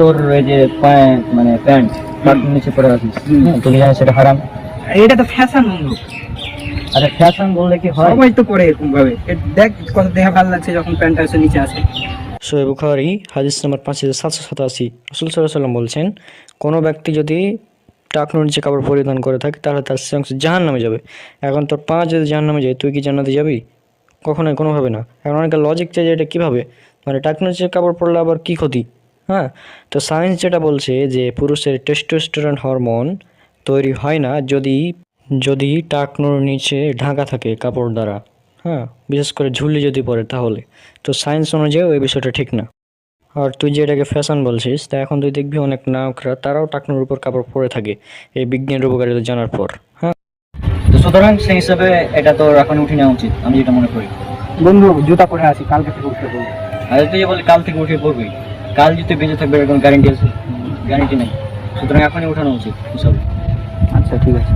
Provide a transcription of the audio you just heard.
তোর এই যে মানে প্যান্ট টাকনুর নিচে পরে আছিস, তুই জানিস সেটা হারাম। এটা তো ফ্যাশন বন্ধু। আরে ফ্যাশন বললে কি হয়? সবাই তো পরে এরকম ভাবে। দেখ কত দেহা ভালো লাগছে যখন প্যান্টটা এসে নিচে আসে। সোহেব বুখারী হাদিস নম্বর 5787, রাসূল সাল্লাল্লাহু আলাইহি ওয়াসাল্লাম বলছেন, কোনো ব্যক্তি যদি টাকনুর নিচে কাপড় পরিধান করে থাকে তাহলে তার সে অংশ জাহান্নামে যাবে। এখন তোর পা যদি জাহান্নামে যায়, তুই কি জান্নাতে যাবি? কখনোই, কোনোভাবে না। এখন অনেকে লজিক চাই যে এটা কীভাবে, মানে টাকনুর নিচে কাপড় পরলে আবার কী ক্ষতি? হ্যাঁ, তো সায়েন্স যেটা বলছে যে পুরুষের টেস্টোস্টেরন হরমোন তৈরি হয় না যদি যদি টাকনুর নিচে ঢাকা থাকে কাপড় দ্বারা। হ্যাঁ, বিশেষ করে ঝুলি যদি পরে তাহলে। তো সায়েন্স অনুযায়ী ওই বিষয়টা ঠিক না। আর তুই যে এটাকে ফ্যাশন বলছিস, তা এখন তুই দেখবি অনেক নায়করা তারাও টাকনুর উপর কাপড় পরে থাকে এই বিজ্ঞানের উপকারিতা জানার পর। হ্যাঁ, তো সুতরাং সেই হিসাবে এটা তোর এখন উঠে নেওয়া উচিত, আমি যেটা মনে করি। বন্ধু জুতা পরে আসি, কালকে থেকে উঠতে বলবো। আর তুই যে বলি কাল থেকে উঠে পড়বি, কাল যদি তুই বেঁচে থাকবে এরকম গ্যারান্টি আছে? গ্যারান্টি নেই। সুতরাং এখনই উঠানো উচিত হিসাবে। আচ্ছা ঠিক আছে।